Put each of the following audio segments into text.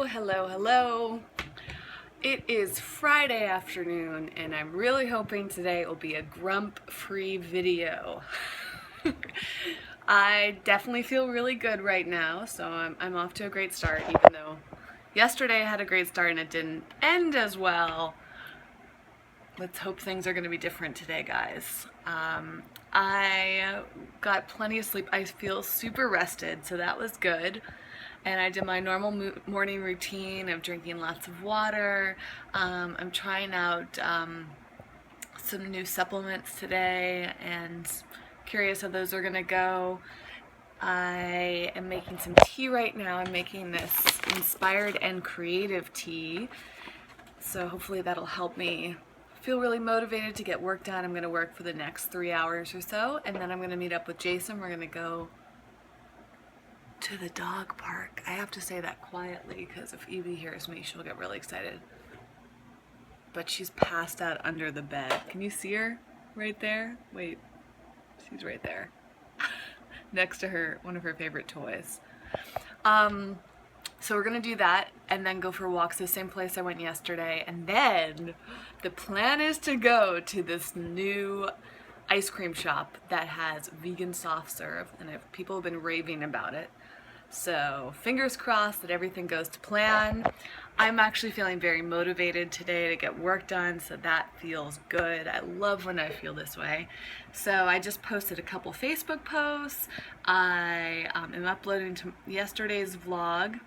Hello. It is Friday afternoon and I'm really hoping today will be a grump-free video. I definitely feel really good right now, so I'm off to a great start, even though yesterday I had a great start and it didn't end as well. Let's hope things are going to be different today, guys. I got plenty of sleep. I feel super rested, so that was good. And I did my normal morning routine of drinking lots of water. I'm trying out some new supplements today and curious how those are going to go. I am making some tea right now. I'm making this inspired and creative tea. So hopefully that'll help me feel really motivated to get work done. I'm going to work for the next 3 hours or so, and then I'm going to meet up with Jason. We're going to go to the dog park. I have to say that quietly because if Evie hears me, she'll get really excited. But she's passed out under the bed. Can you see her right there? Wait, she's right there. Next to her, one of her favorite toys. So we're gonna do that and then go for walks, the same place I went yesterday. And then the plan is to go to this new ice cream shop that has vegan soft serve, and people have been raving about it. So fingers crossed that everything goes to plan. I'm actually feeling very motivated today to get work done, so that feels good. I love when I feel this way. So I just posted a couple Facebook posts. I am uploading to yesterday's vlog.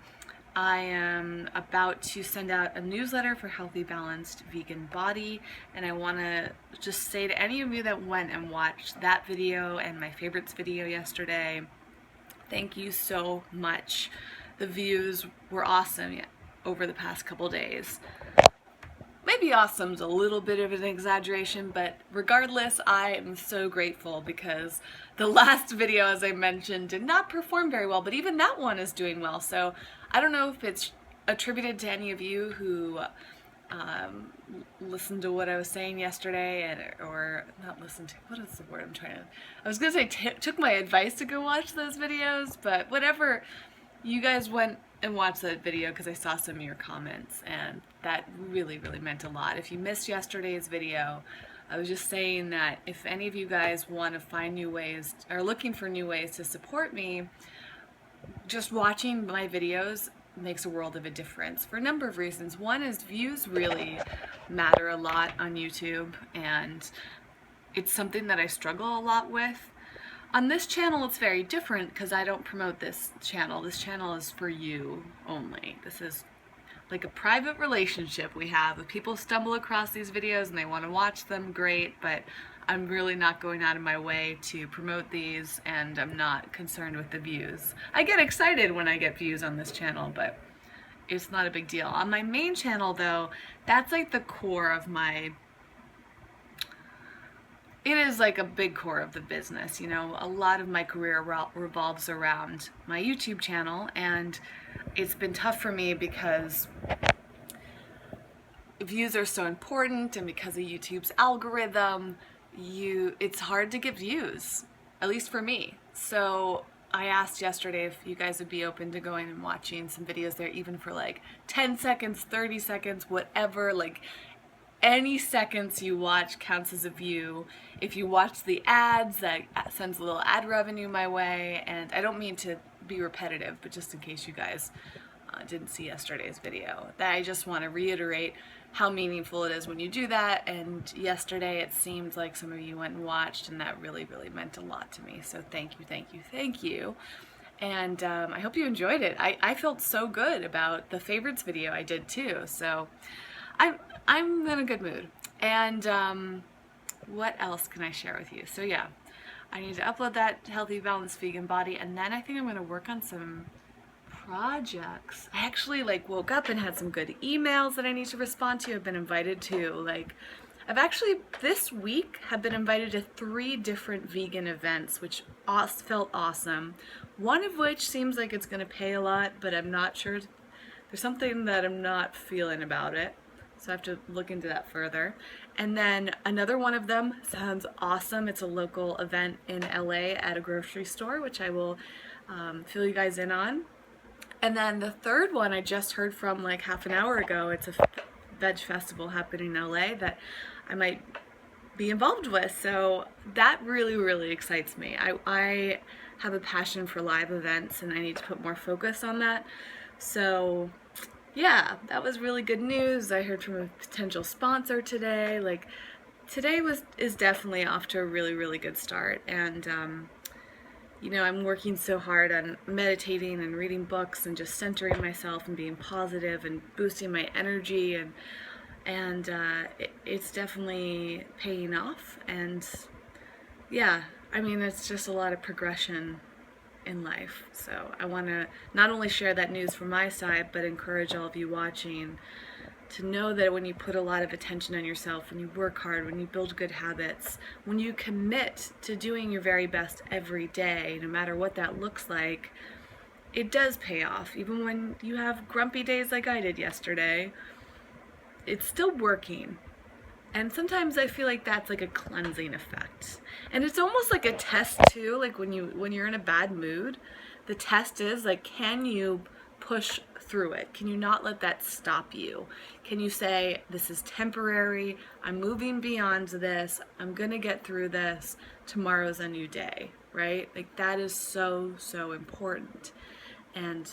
I am about to send out a newsletter for Healthy Balanced Vegan Body, and I want to just say to any of you that went and watched that video and my favorites video yesterday, thank you so much. The views were awesome over the past couple days. Maybe awesome's a little bit of an exaggeration, but regardless, I am so grateful because the last video, as I mentioned, did not perform very well, but even that one is doing well. So I don't know if it's attributed to any of you who listened to what I was saying yesterday, or not listened to, what is the word I'm trying to, I was going to say took my advice to go watch those videos, but whatever, you guys went and watched that video because I saw some of your comments, and that really meant a lot. If you missed yesterday's video, I was just saying that if any of you guys want to find new ways, or looking for new ways to support me, just watching my videos makes a world of a difference for a number of reasons. One is views really matter a lot on YouTube, and it's something that I struggle a lot with. On this channel it's very different because I don't promote this channel. This channel is for you only. This is like a private relationship we have. If people stumble across these videos and they want to watch them, great, but I'm really not going out of my way to promote these, and I'm not concerned with the views. I get excited when I get views on this channel, but it's not a big deal. On my main channel though, that's like the core of my, it is like a big core of the business. You know, a lot of my career revolves around my YouTube channel, and it's been tough for me because views are so important, and because of YouTube's algorithm, it's hard to get views, at least for me. So I asked yesterday if you guys would be open to going and watching some videos there, even for like 10 seconds, 30 seconds, whatever. Like any seconds you watch counts as a view. If you watch the ads, that sends a little ad revenue my way. And I don't mean to be repetitive, but just in case you guys didn't see yesterday's video, that I just want to reiterate how meaningful it is when you do that. And yesterday it seemed like some of you went and watched, and that really meant a lot to me. So thank you. And I hope you enjoyed it. I felt so good about the favorites video I did too. So I'm in a good mood. And what else can I share with you? So yeah, I need to upload that Healthy Balanced Vegan Body, and then I think I'm going to work on some projects. I actually woke up and had some good emails that I need to respond to. I've been invited to I've actually this week have been invited to 3 different vegan events, which felt awesome. One of which seems like it's going to pay a lot, but I'm not sure. There's something that I'm not feeling about it, so I have to look into that further. And then another one of them sounds awesome. It's a local event in LA at a grocery store, which I will fill you guys in on. And then the third one I just heard from like half an hour ago. It's a veg festival happening in LA that I might be involved with. So that really, really excites me. I have a passion for live events and I need to put more focus on that. So yeah, that was really good news. I heard from a potential sponsor today. Like today is definitely off to a really, really good start. And you know, I'm working so hard on meditating and reading books and just centering myself and being positive and boosting my energy, and it's definitely paying off. And yeah, I mean, it's just a lot of progression in life. So I want to not only share that news from my side, but encourage all of you watching to know that when you put a lot of attention on yourself, when you work hard, when you build good habits, when you commit to doing your very best every day, no matter what that looks like, it does pay off. Even when you have grumpy days like I did yesterday, it's still working. And sometimes I feel like that's like a cleansing effect. And it's almost like a test too, like when you're in a bad mood, the test is like, can you push through it? Can you not let that stop you? Can you say, this is temporary, I'm moving beyond this, I'm gonna get through this, tomorrow's a new day, right? Like that is so, so important. And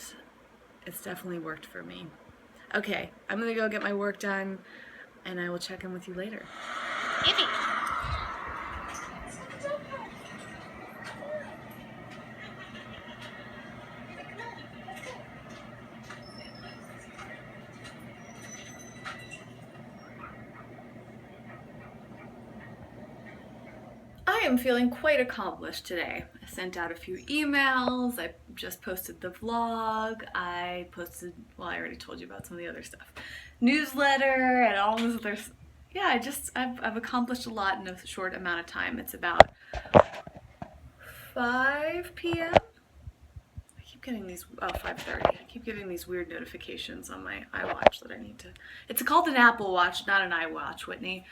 it's definitely worked for me. Okay, I'm gonna go get my work done and I will check in with you later. Yippee! I am feeling quite accomplished today. I sent out a few emails, I just posted the vlog, I posted, well, I already told you about some of the other stuff, newsletter and all this other, yeah, I've accomplished a lot in a short amount of time. It's about 5 p.m. I keep getting these, 5:30. I keep getting these weird notifications on my iWatch that I need to, it's called an Apple Watch, not an iWatch, Whitney.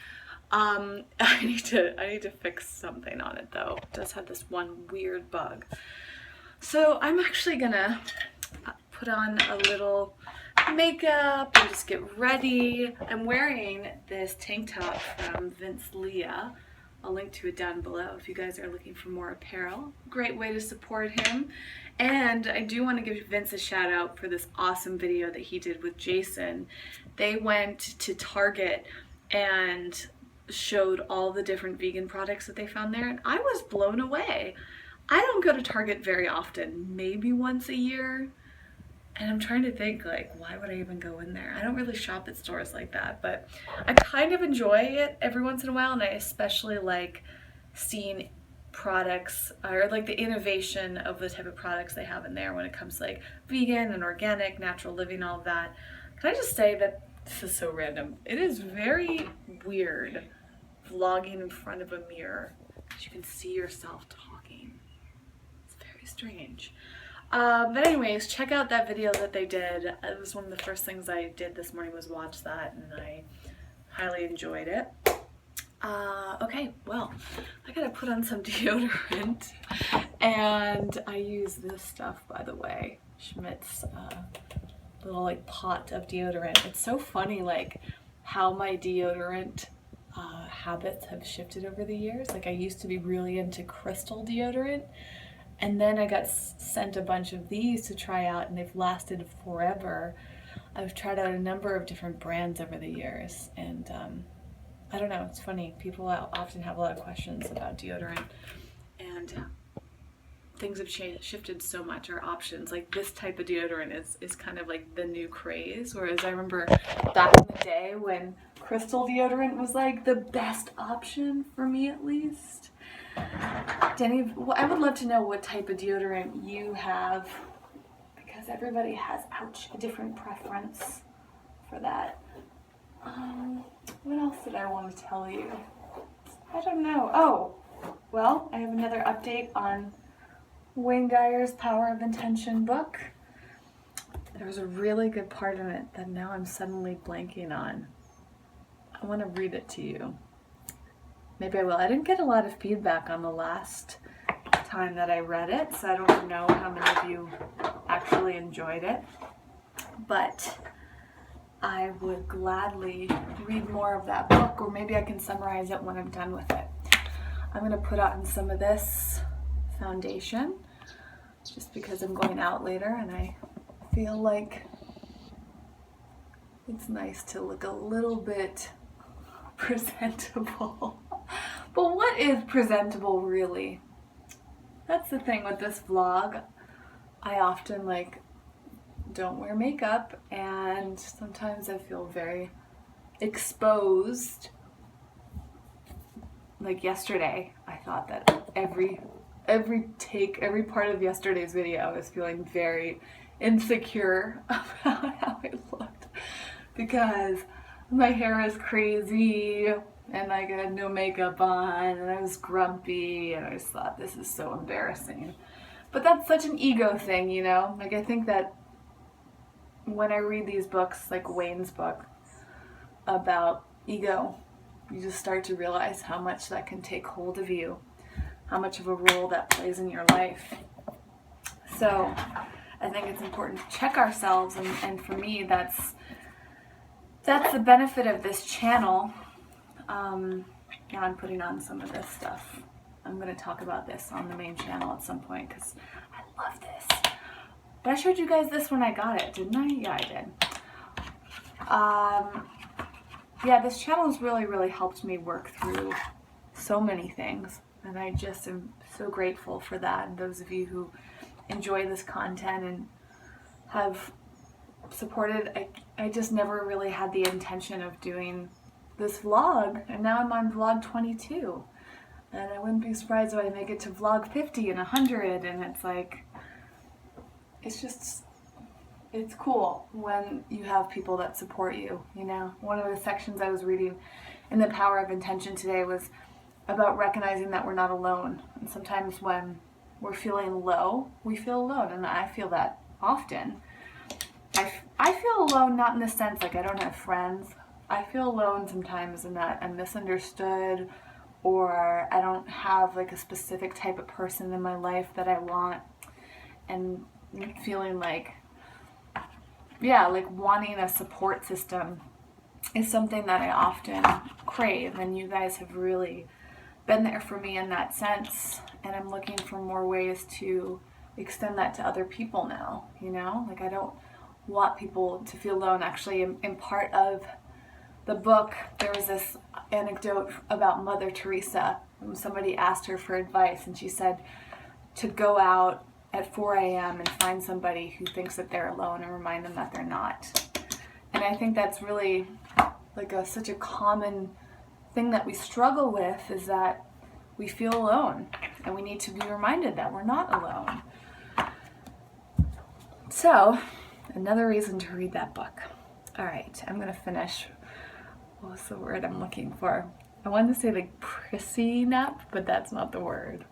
I need to fix something on it though. It does have this one weird bug. So I'm actually gonna put on a little makeup and just get ready. I'm wearing this tank top from Vince Leah. I'll link to it down below if you guys are looking for more apparel. Great way to support him. And I do want to give Vince a shout out for this awesome video that he did with Jason. They went to Target and showed all the different vegan products that they found there, and I was blown away. I don't go to Target very often, maybe once a year, and I'm trying to think, like, why would I even go in there? I don't really shop at stores like that, but I kind of enjoy it every once in a while, and I especially like seeing products, or like the innovation of the type of products they have in there when it comes to like vegan and organic, natural living, all of that. Can I just say that this is so random. It is very weird vlogging in front of a mirror because you can see yourself talking. It's very strange. But anyways, check out that video that they did. It was one of the first things I did this morning was watch that, and I highly enjoyed it. Okay, well, I gotta put on some deodorant, and I use this stuff, by the way, Schmidt's little like pot of deodorant. It's so funny like how my deodorant habits have shifted over the years. Like I used to be really into crystal deodorant, and then I got sent a bunch of these to try out, and they've lasted forever. I've tried out a number of different brands over the years, and I don't know, it's funny. People often have a lot of questions about deodorant, and things have shifted so much. Our options, like this type of deodorant is kind of like the new craze, whereas I remember back in the day when crystal deodorant was like the best option for me, at least. Denny, I would love to know what type of deodorant you have, because everybody has, a different preference for that. What else did I want to tell you? I don't know. Oh, well, I have another update on Wayne Dyer's Power of Intention book. There was a really good part in it that now I'm suddenly blanking on. I want to read it to you. Maybe I will. I didn't get a lot of feedback on the last time that I read it, so I don't know how many of you actually enjoyed it, but I would gladly read more of that book, or maybe I can summarize it when I'm done with it. I'm going to put on some of this foundation just because I'm going out later and I feel like it's nice to look a little bit presentable. But what is presentable really? That's the thing with this vlog. I often don't wear makeup, and sometimes I feel very exposed. Like yesterday, I thought that every part of yesterday's video, I was feeling very insecure about how I looked because my hair is crazy and I had no makeup on and I was grumpy, and I just thought, this is so embarrassing. But that's such an ego thing, you know? Like, I think that when I read these books, like Wayne's book about ego, you just start to realize how much that can take hold of you, how much of a role that plays in your life. So I think it's important to check ourselves, and for me, that's the benefit of this channel. Now I'm putting on some of this stuff. I'm going to talk about this on the main channel at some point because I love this. But I showed you guys this when I got it, didn't I? Yeah, I did. Yeah, this channel has really helped me work through so many things, and I just am so grateful for that. And those of you who enjoy this content and have supported, I just never really had the intention of doing this vlog, and now I'm on vlog 22, and I wouldn't be surprised if I make it to vlog 50 and 100, and it's like, it's cool when you have people that support you, you know. One of the sections I was reading in The Power of Intention today was about recognizing that we're not alone. And sometimes when we're feeling low, we feel alone, and I feel that often. I feel alone not in the sense like I don't have friends. I feel alone sometimes in that I'm misunderstood, or I don't have like a specific type of person in my life that I want, and feeling like, yeah, like wanting a support system is something that I often crave, and you guys have really been there for me in that sense, and I'm looking for more ways to extend that to other people now, you know? Like, I don't want people to feel alone. Actually, in part of the book, there was this anecdote about Mother Teresa. Somebody asked her for advice, and she said to go out at 4 a.m. and find somebody who thinks that they're alone and remind them that they're not. And I think that's really like such a common thing that we struggle with, is that we feel alone, and we need to be reminded that we're not alone. So, another reason to read that book. All right, I'm going to finish. What's the word I'm looking for? I wanted to say like prissing up, but that's not the word.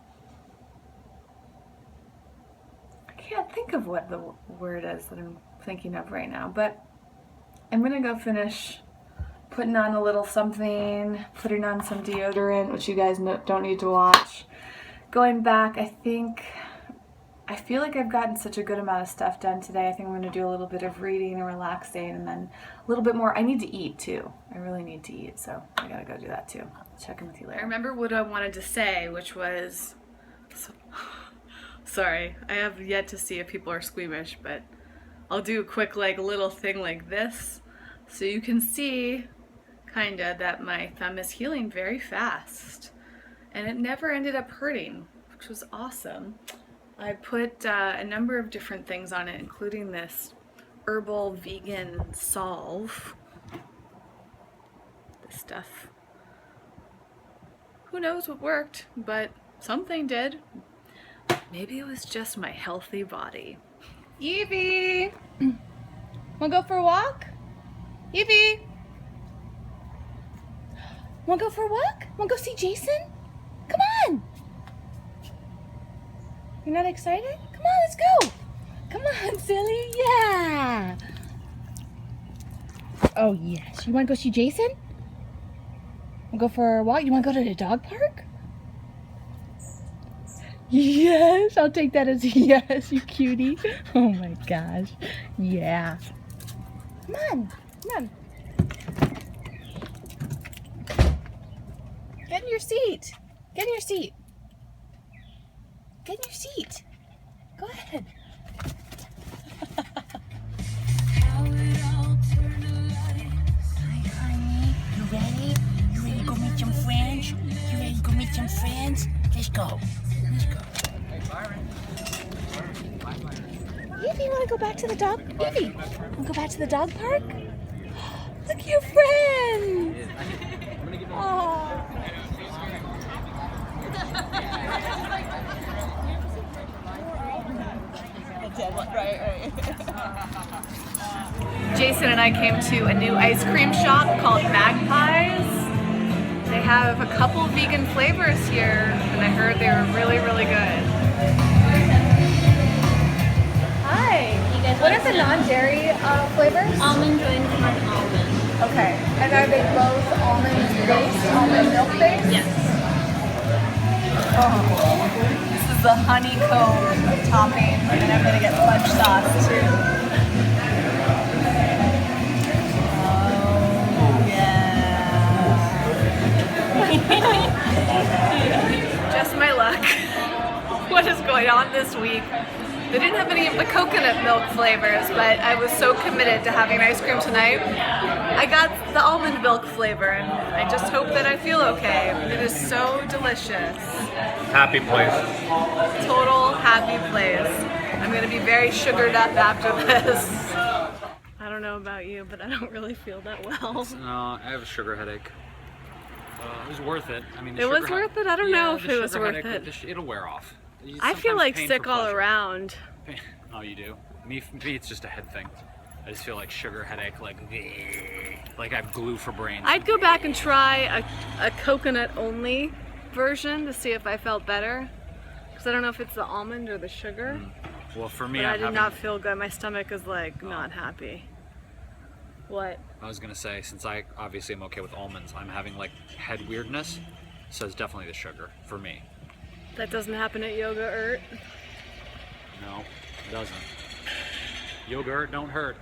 I can't think of what the word is that I'm thinking of right now, but I'm going to go finish putting on a little something, putting on some deodorant, which you guys don't need to watch. Going back, I feel like I've gotten such a good amount of stuff done today. I think I'm going to do a little bit of reading and relaxing, and then a little bit more. I need to eat too. I really need to eat, so I got to go do that too. I'll check in with you later. I remember what I wanted to say, which was... Sorry, I have yet to see if people are squeamish, but I'll do a quick little thing like this so you can see kinda that my thumb is healing very fast, and it never ended up hurting, which was awesome. I put a number of different things on it, including this herbal vegan salve. This stuff, who knows what worked, but something did. Maybe it was just my healthy body. Evie! Wanna go for a walk? Evie! Wanna go for a walk? Wanna go see Jason? Come on! You're not excited? Come on, let's go! Come on, silly! Yeah! Oh, yes. You wanna go see Jason? Wanna go for a walk? You wanna go to the dog park? Yes, I'll take that as a yes, you cutie. Oh my gosh. Yeah. Come on. Come on. Get in your seat. Get in your seat. Get in your seat. Go ahead. Hi, honey. You ready? You ready to go meet some friends? You ready to go meet some friends? Let's go. Let's go. Evie, you want to go back to the dog? Evie, want to go back to the dog park? Look at your friend. Oh. Jason and I came to a new ice cream shop called Magpies. They have a couple vegan flavors here, and I heard they were really, really good. Hi. What are the non-dairy flavors? Almond joy and corn almond. Okay. And are they both almond-based, almond milk-based? Yes. This is the honeycomb topping, and then I'm going to get fudge sauce too. Oh, yeah. Just my luck. What is going on this week? They didn't have any of the coconut milk flavors, but I was so committed to having ice cream tonight. I got the almond milk flavor, and I just hope that I feel okay. It is so delicious. Happy place. Total happy place. I'm gonna be very sugared up after this. I don't know about you, but I don't really feel that well. No, I have a sugar headache. It was worth it. I mean, It was worth it? I don't know if it was worth it. It'll wear off. I feel like Sometimes pain sick for all pleasure. around. Oh, you do? Me, it's just a head thing. I just feel like sugar headache, like I have glue for brains. I'd go back and try a coconut only version to see if I felt better. Because I don't know if it's the almond or the sugar. Well, for me, But I I'm did having, not feel good. My stomach is like not happy. What? I was gonna say, since I obviously am okay with almonds, I'm having like head weirdness, so it's definitely the sugar for me. That doesn't happen at Yoga-urt. No, it doesn't. Yogurt don't hurt.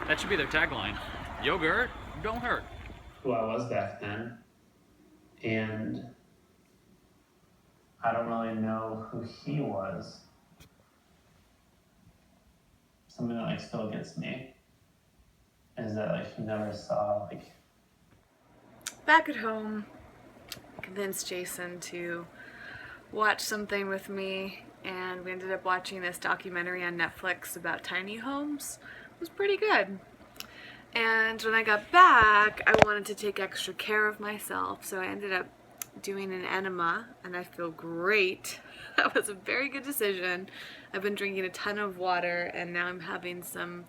That should be their tagline. Yogurt don't hurt. Who I was back then, and I don't really know who he was. Something that like still gets me is that like he never saw like. Back at home, I convinced Jason to watch something with me, and we ended up watching this documentary on Netflix about tiny homes. It was pretty good. And when I got back, I wanted to take extra care of myself, so I ended up doing an enema, and I feel great. That was a very good decision. I've been drinking a ton of water, and now I'm having some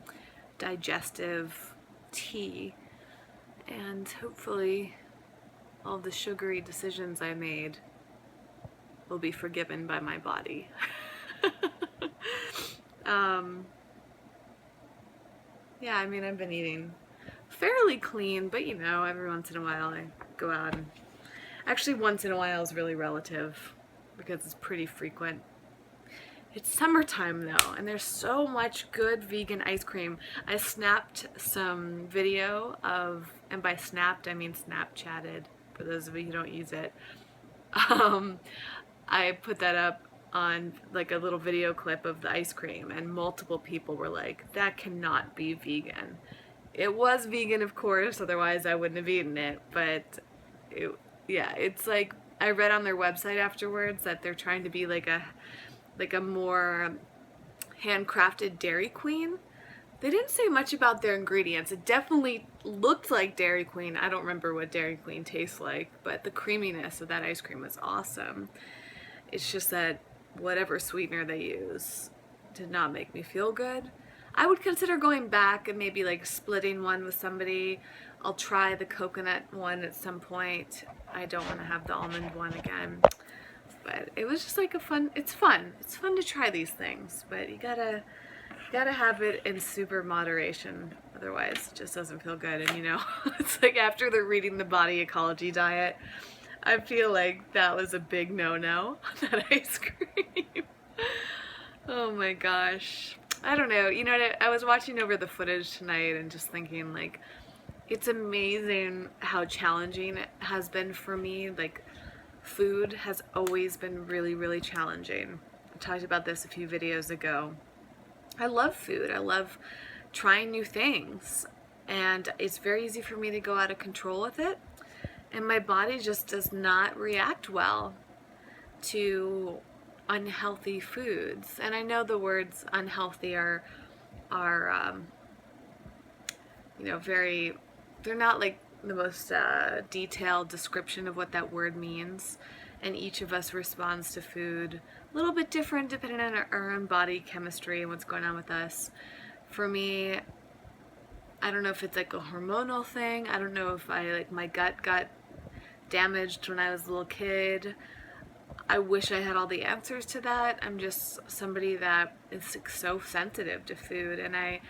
digestive tea, and hopefully all the sugary decisions I made will be forgiven by my body. Yeah, I mean, I've been eating fairly clean, but you know, every once in a while I go out and... Actually, once in a while is really relative because it's pretty frequent. It's summertime though, and there's so much good vegan ice cream. I snapped some video of, and by snapped I mean Snapchatted, for those of you who don't use it. I put that up on like a little video clip of the ice cream, and multiple people were like, that cannot be vegan. It was vegan, of course, otherwise I wouldn't have eaten it, but yeah, it's like, I read on their website afterwards that they're trying to be like a more handcrafted Dairy Queen. They didn't say much about their ingredients. It definitely looked like Dairy Queen. I don't remember what Dairy Queen tastes like, but the creaminess of that ice cream was awesome. It's just that whatever sweetener they use did not make me feel good. I would consider going back and maybe like splitting one with somebody. I'll try the coconut one at some point. I don't want to have the almond one again. But it was just like it's fun. It's fun to try these things, but you gotta have it in super moderation. Otherwise, it just doesn't feel good. And you know, it's like after the reading the body ecology diet, I feel like that was a big no-no, that ice cream. Oh my gosh. I don't know. You know, I was watching over the footage tonight and just thinking, like, it's amazing how challenging it has been for me. Like, food has always been really, really challenging. I talked about this a few videos ago. I love food. I love trying new things. And it's very easy for me to go out of control with it. And my body just does not react well to unhealthy foods. And I know the words unhealthy are you know, very, they're not like the most detailed description of what that word means. And each of us responds to food a little bit different depending on our own body chemistry and what's going on with us. For me, I don't know if it's like a hormonal thing. I don't know if my gut got damaged when I was a little kid. I wish I had all the answers to that. I'm just somebody that is so sensitive to food, and I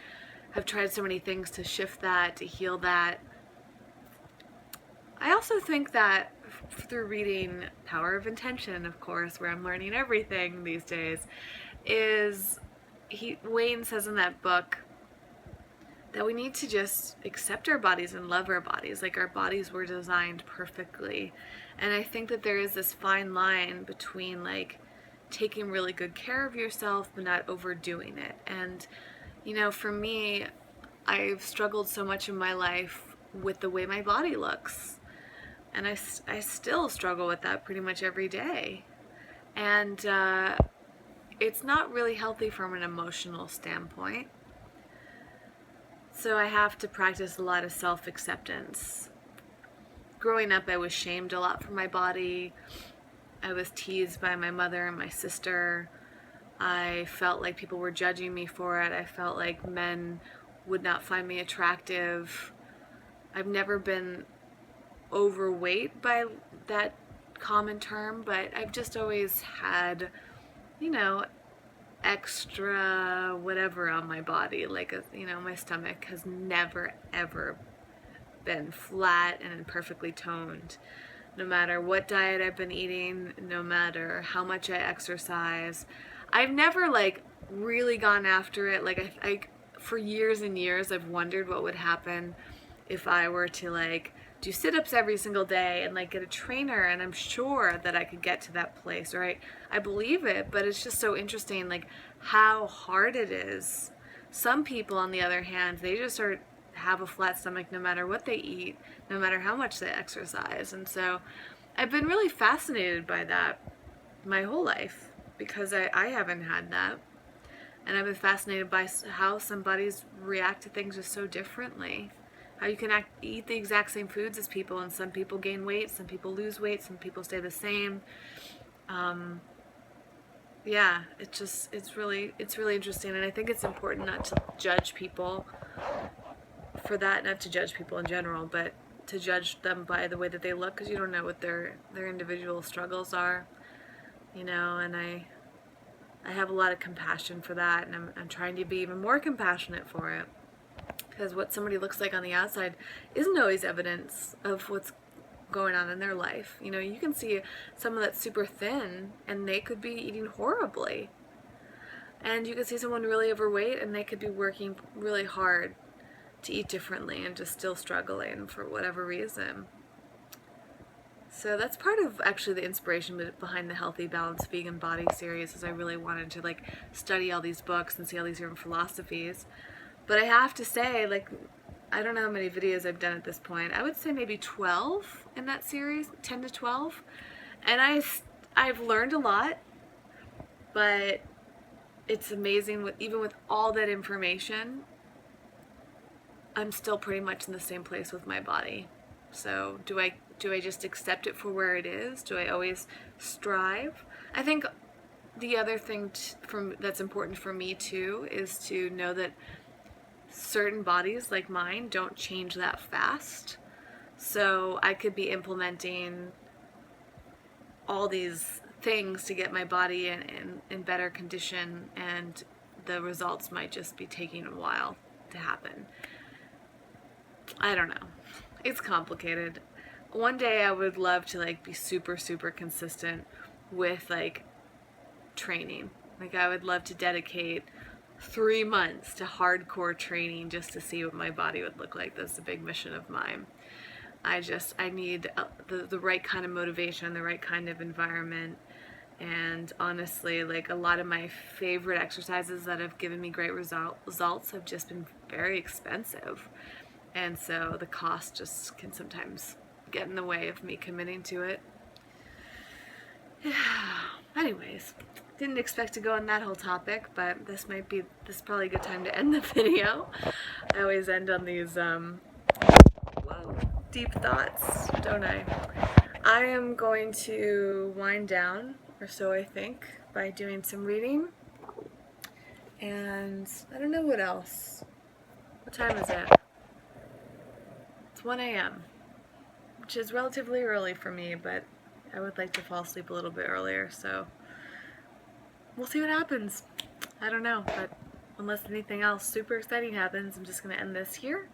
have tried so many things to shift that, to heal that. I also think that through reading Power of Intention, of course, where I'm learning everything these days, Wayne says in that book that we need to just accept our bodies and love our bodies. Like, our bodies were designed perfectly. And I think that there is this fine line between, like, taking really good care of yourself but not overdoing it. And, you know, for me, I've struggled so much in my life with the way my body looks. And I still struggle with that pretty much every day. And it's not really healthy from an emotional standpoint. So I have to practice a lot of self-acceptance. Growing up, I was shamed a lot for my body. I was teased by my mother and my sister. I felt like people were judging me for it. I felt like men would not find me attractive. I've never been overweight by that common term, but I've just always had, you know, extra whatever on my body. Like, you know, my stomach has never ever been flat and perfectly toned. No matter what diet I've been eating, no matter how much I exercise, I've never like really gone after it. Like, I for years and years I've wondered what would happen if I were to like do sit-ups every single day and like get a trainer, and I'm sure that I could get to that place, right? I believe it, but it's just so interesting like how hard it is. Some people, on the other hand, they just have a flat stomach no matter what they eat, no matter how much they exercise. And so I've been really fascinated by that my whole life because I haven't had that. And I've been fascinated by how some bodies react to things just so differently. How you can eat the exact same foods as people, and some people gain weight, some people lose weight, some people stay the same. Yeah, it's really interesting, and I think it's important not to judge people for that, not to judge people in general, but to judge them by the way that they look, because you don't know what their individual struggles are, you know. And I have a lot of compassion for that, and I'm trying to be even more compassionate for it. Because what somebody looks like on the outside isn't always evidence of what's going on in their life. You know, you can see someone that's super thin and they could be eating horribly. And you can see someone really overweight and they could be working really hard to eat differently and just still struggling for whatever reason. So that's part of actually the inspiration behind the Healthy Balanced Vegan Body series, is I really wanted to like study all these books and see all these different philosophies. But I have to say, like, I don't know how many videos I've done at this point. I would say maybe 12 in that series, 10 to 12. And I've learned a lot, but it's amazing, even with all that information, I'm still pretty much in the same place with my body. So do I just accept it for where it is? Do I always strive? I think the other thing that's important for me too is to know that certain bodies like mine don't change that fast. So I could be implementing all these things to get my body in better condition, and the results might just be taking a while to happen. I don't know. It's complicated. one day I would love to like be super, super consistent with like training. Like I would love to dedicate 3 months to hardcore training just to see what my body would look like. That's a big mission of mine. I need the right kind of motivation, the right kind of environment. And honestly, like a lot of my favorite exercises that have given me great results have just been very expensive. And so the cost just can sometimes get in the way of me committing to it. Anyways, didn't expect to go on that whole topic, but this is probably a good time to end the video. I always end on these whoa, deep thoughts, don't I? I am going to wind down, or so I think, by doing some reading. And I don't know what else. What time is it? It's 1 a.m., which is relatively early for me, but I would like to fall asleep a little bit earlier, so we'll see what happens. I don't know, but unless anything else super exciting happens, I'm just going to end this here.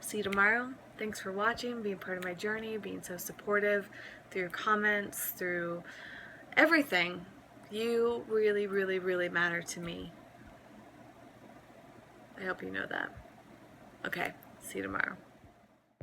See you tomorrow. Thanks for watching, being part of my journey, being so supportive through your comments, through everything. You really, really, really matter to me. I hope you know that. Okay, see you tomorrow.